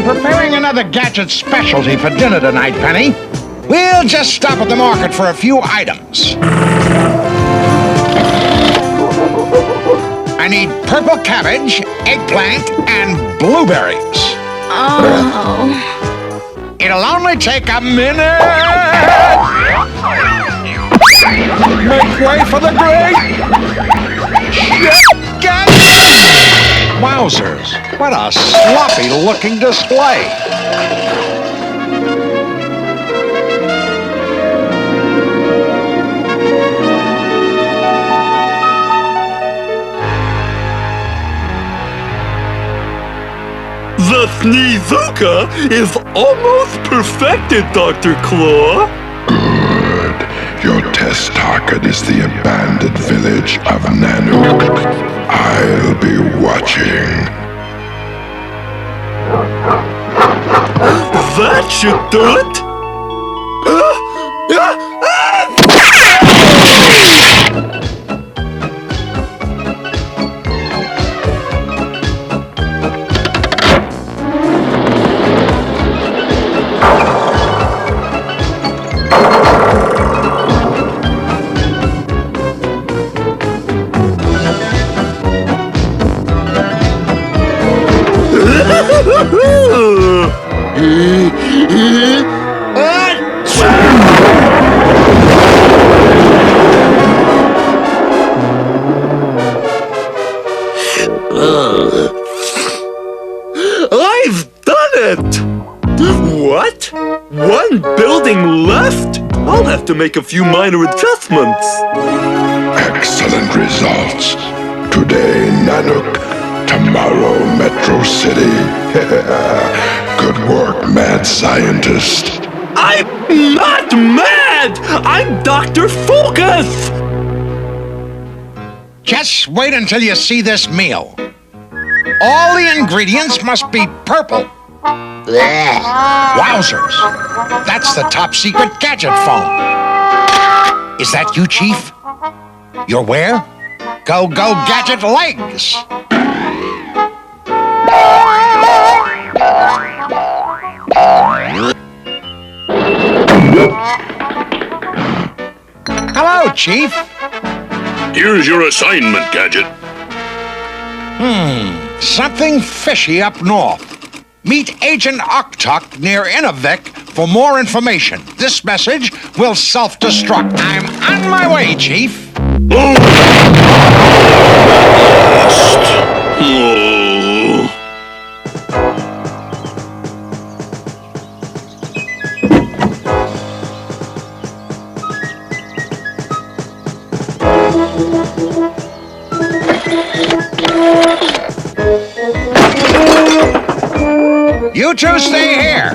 Preparing another Gadget specialty for dinner tonight, Penny. We'll just stop at the market for a few items. I need purple cabbage, eggplant, and blueberries. Oh. It'll only take a minute. Make way for the great Gadget! Wowzers, what a sloppy-looking display. The Sneezooka is almost perfected, Dr. Claw. Good. Your test target is the abandoned village of Nanook. I'll be watching. That should do it. I've done it! What? One building left? I'll have to make a few minor adjustments. Excellent results. Today, Nanook. Tomorrow, Metro City. Good work, mad scientist. I'm not mad! I'm Dr. Focus! Just wait until you see this meal. All the ingredients must be purple. Wowzers! That's the top-secret Gadget phone. Is that you, Chief? You're where? Go, go, Gadget legs! Hello, Chief. Here's your assignment, Gadget. Something fishy up north. Meet Agent Oktok near Innovic for more information. This message will self-destruct. I'm on my way, Chief. You two stay here.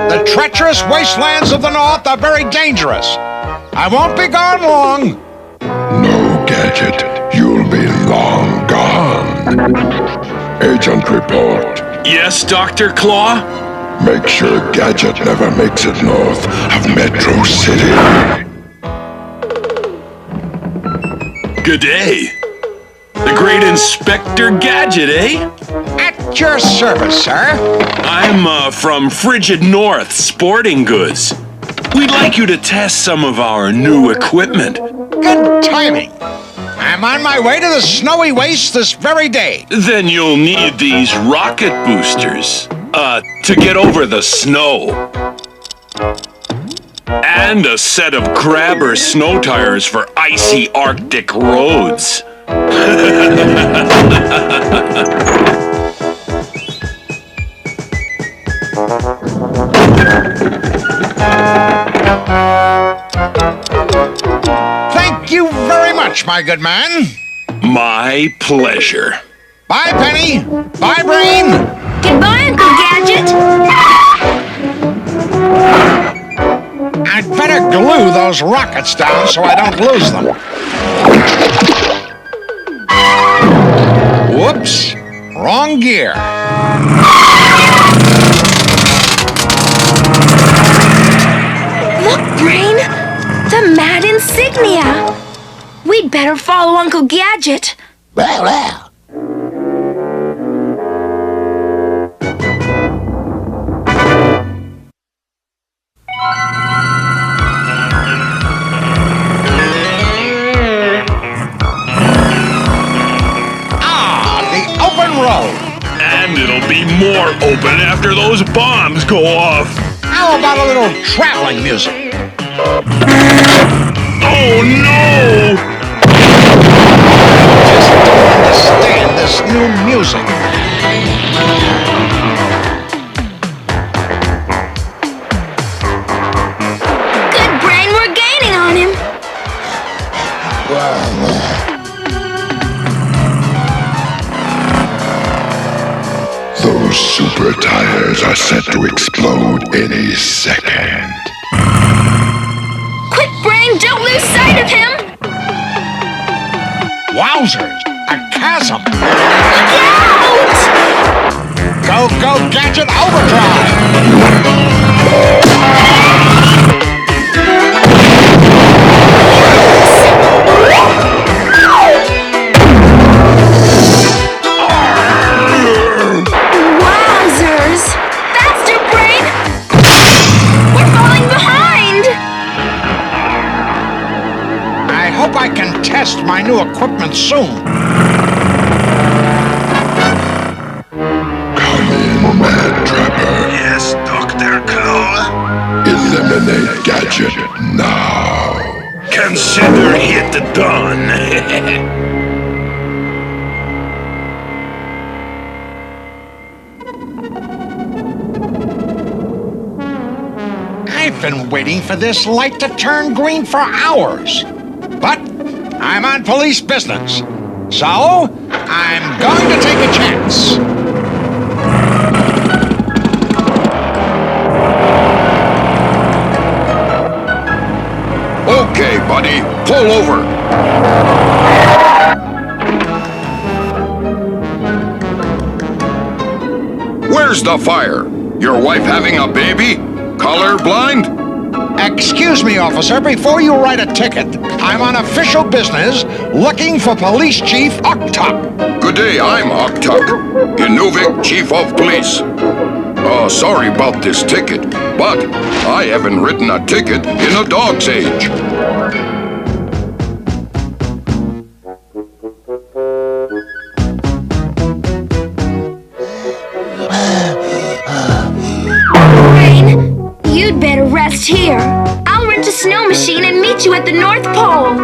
The treacherous wastelands of the north are very dangerous. I won't be gone long. No, Gadget. You'll be long gone. Agent report. Yes, Dr. Claw? Make sure Gadget never makes it north of Metro City. Good day. The great Inspector Gadget, eh? At your service, sir. I'm from Frigid North Sporting Goods. We'd like you to test some of our new equipment. Good timing. I'm on my way to the snowy waste this very day. Then you'll need these rocket boosters to get over the snow. And a set of grabber snow tires for icy Arctic roads. Thank you very much, my good man. My pleasure. Bye, Penny. Bye, Brain. Goodbye, Uncle Gadget. I'd better glue those rockets down so I don't lose them. Whoops. Wrong gear. Look, Brain. insignia. We'd better follow Uncle Gadget. The open road. And it'll be more open after those bombs go off. How about a little traveling music? Oh no! Just don't understand this new music. Good brain, we're gaining on him. Those super tires are set to explode any second. Quick, brain, don't lose sight of him. Wowzers! A chasm! Out! Go, go, Gadget Overdrive! Wowzers! Faster, brain! We're falling behind! I hope I can test my new equipment soon. Come in, Mad Trapper. Yes, Dr. Claw. Eliminate Gadget now. Consider it done. I've been waiting for this light to turn green for hours. But I'm on police business. So I'm going to take a chance. Okay, buddy, pull over. Where's the fire? Your wife having a baby? Colorblind? Excuse me, officer, before you write a ticket, I'm on official business looking for Police Chief Oktuk. Good day, I'm Oktuk, Inuvik Chief of Police. Sorry about this ticket, but I haven't written a ticket in a dog's age. Brain, you'd better rest here. I'll rent a snow machine and meet you at the North Pole.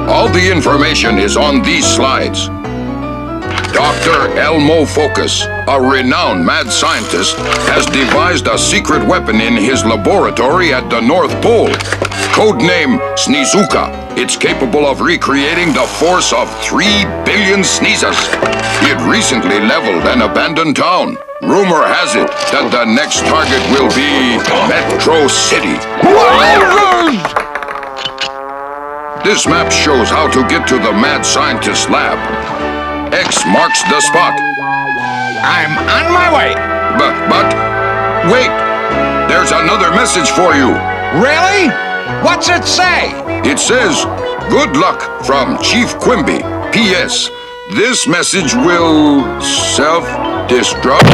All the information is on these slides. Dr. Elmo Focus, a renowned mad scientist, has devised a secret weapon in his laboratory at the North Pole. Codename Sneezuka. It's capable of recreating the force of 3 billion sneezes. It recently leveled an abandoned town. Rumor has it that the next target will be Metro City. This map shows how to get to the mad scientist's lab. X marks the spot. I'm on my way. But, wait! There's another message for you. Really? What's it say? It says, good luck from Chief Quimby. P.S. This message will self-destruct.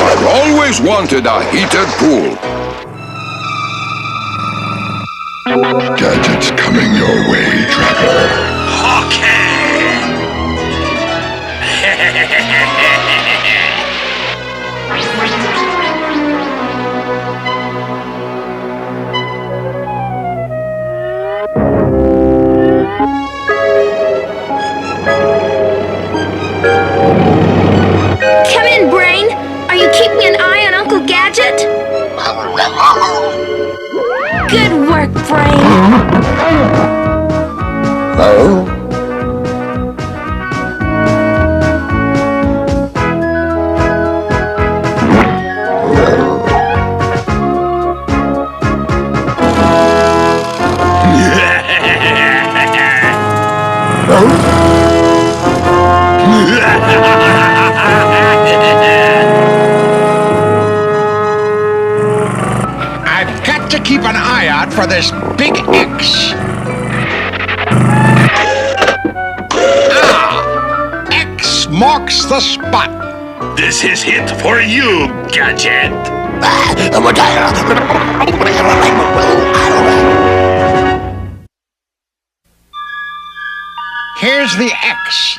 I've always wanted a heated pool. Gadget's coming your way, Trapper. Come in, Brain. Are you keeping an eye on Uncle Gadget? Good work, Brain. I've got to keep an eye out for this big X. X marks the spot. This is hit for you, Gadget. Here's the X.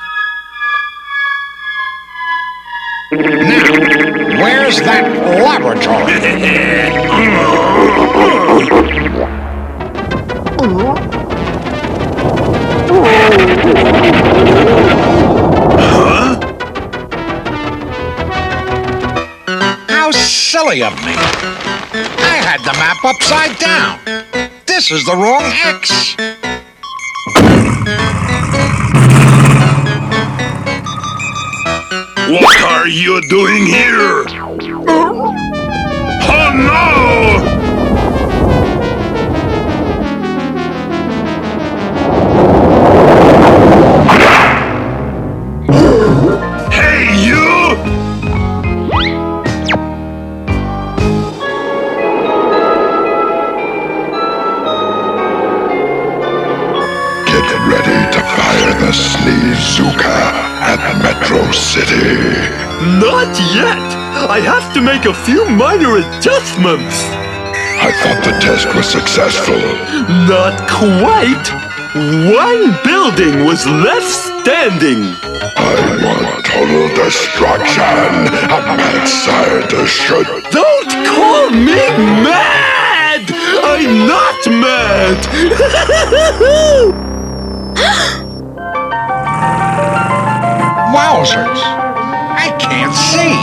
Now, where's that laboratory? How silly of me. I had the map upside down. This is the wrong X. What are you doing here? Oh no! Hey, you! Get ready to fire the Sneezooka at Metro City. Not yet! I have to make a few minor adjustments. I thought the test was successful. Not quite. One building was left standing. I want total destruction. A mad scientist should... Don't call me mad! I'm not mad! Wowzers! I can't see.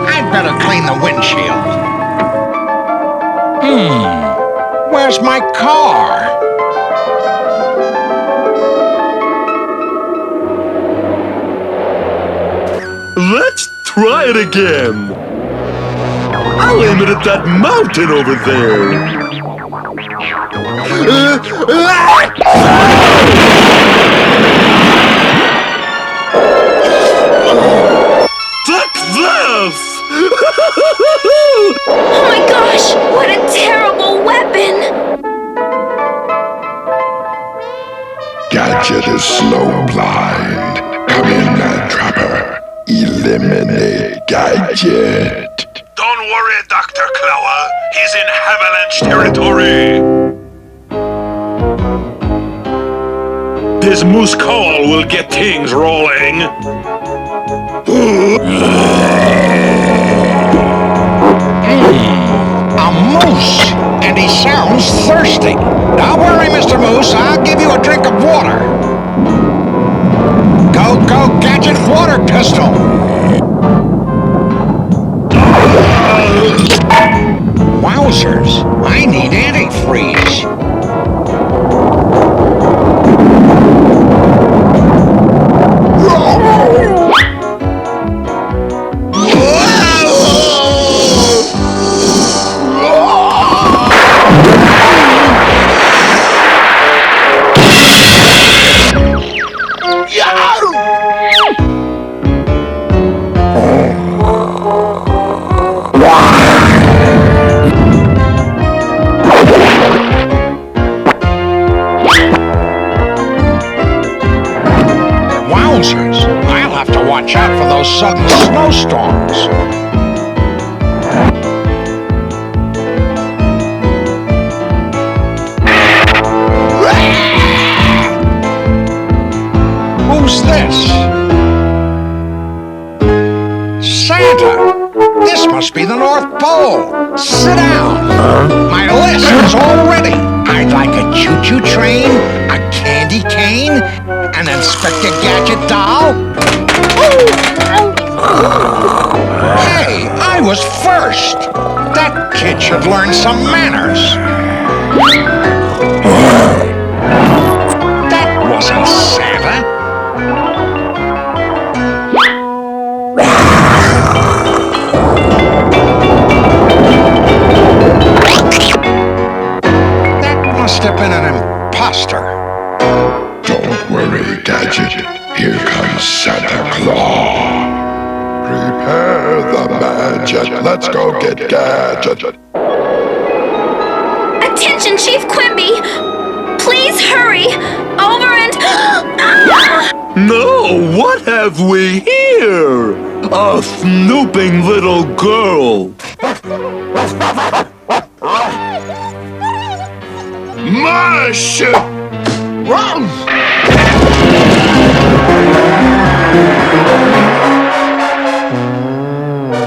I'd better clean the windshield. Where's my car? Let's try it again. I'll aim it at that mountain over there. Fuck this! Oh my gosh! What a terrible weapon! Gadget is slow blind. Come in, Mad Trapper. Eliminate Gadget. Don't worry, Dr. Clower. He's in avalanche territory. This moose call will get things rolling. A moose, and he sounds thirsty. Don't worry, Mr. Moose, I'll give you a drink of water. Go, go, Gadget water pistol. Wowzers, I need antifreeze. Wowzers, I'll have to watch out for those sudden snowstorms. Who's this? Santa! This must be the North Pole. Sit down. My list is all ready. I'd like a choo-choo train, a candy cane, an Inspector Gadget doll. Hey, I was first. That kid should learn some manners. That wasn't Santa. That must have been an imposter. Don't worry, Gadget. Here comes Santa Gadget, let's go get Gadget. Attention, Chief Quimby! Please hurry! Over and... No, what have we here? A snooping little girl. Mush!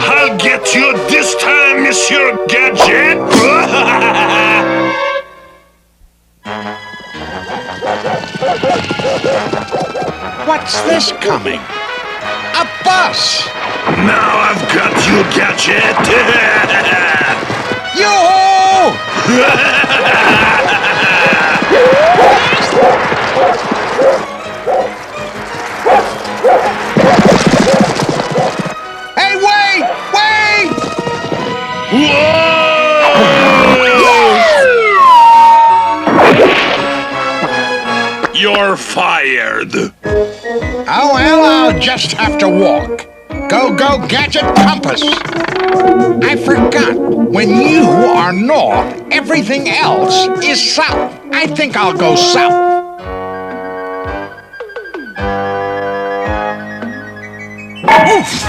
I'll get you this time, Monsieur Gadget. What's this coming? A bus! Now I've got you, Gadget. Yoo-hoo! Hey, wait! Wait! You're fired. Oh, well, I'll just have to walk. Go, go, Gadget compass. I forgot. When you are north, everything else is south. I think I'll go south. Oof!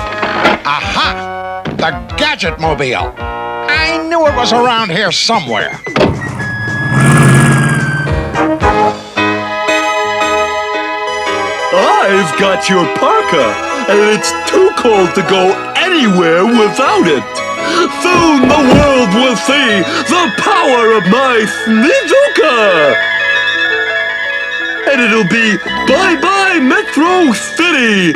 Aha! The Gadget Mobile. I knew it was around here somewhere. I've got your parka, and it's too cold to go anywhere without it. Soon the world will see the power of my Sneezuka! And it'll be bye-bye Metro City!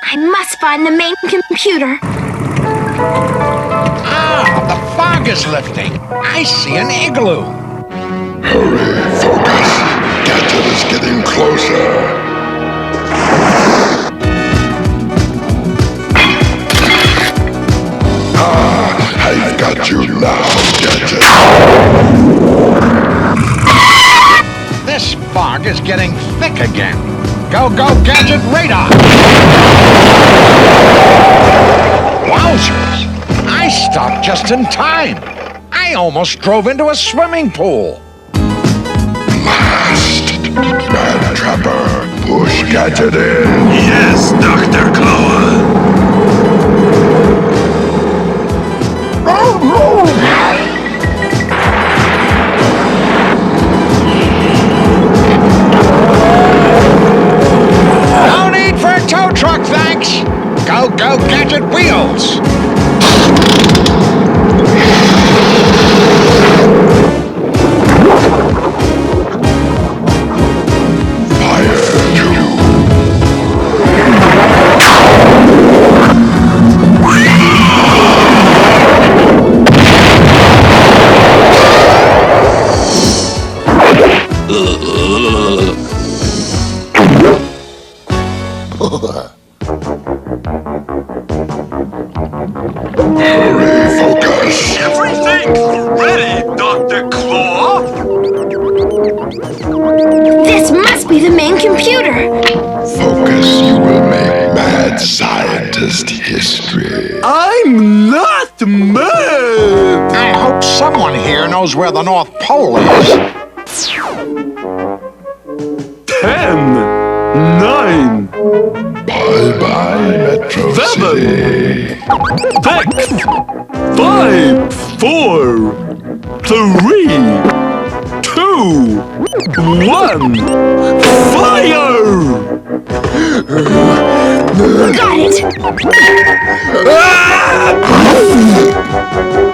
I must find the main computer. Ah, the fog is lifting. I see an igloo. Hurry, focus. Gadget is getting closer. I've got you now, Gadget. This fog is getting thick again. Go, go, Gadget radar! Wowzers! I stopped just in time. I almost drove into a swimming pool. Blast! Mad Trapper, push Gadget in. Yes, Dr. Claw! No need for a tow truck, thanks. Go, go, Gadget wheels! Hurry, focus. Everything's ready, Dr. Claw! This must be the main computer. Focus, you will make mad scientist history. I'm not mad! I hope someone here knows where the North Pole is. 10, 9, Bye-bye, Metro 7, City. 6, 5, 4, 3, 2, 1, fire! Got it!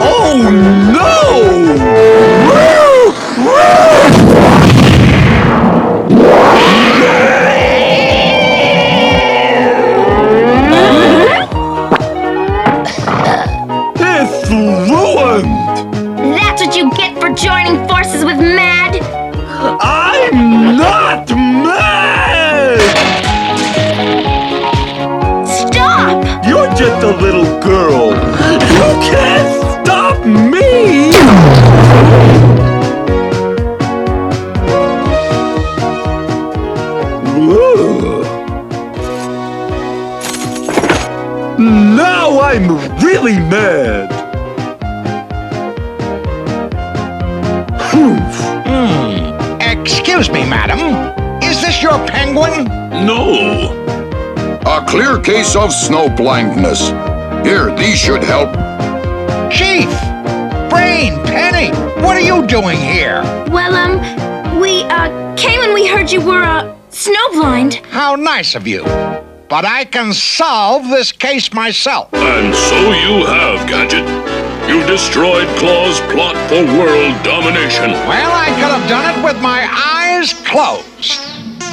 Oh no! It's ruined! That's what you get for joining forces with Mad. I'm not mad! Stop! You're just a little girl. You can't stop me! I'm really mad. Excuse me, madam. Is this your penguin? No. A clear case of snow blindness. Here, these should help. Chief! Brain, Penny, what are you doing here? Well, we, came when we heard you were, snowblind. How nice of you. But I can solve this case myself. And so you have, Gadget. You destroyed Claw's plot for world domination. Well, I could have done it with my eyes closed.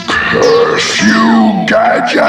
Curse you, Gadget!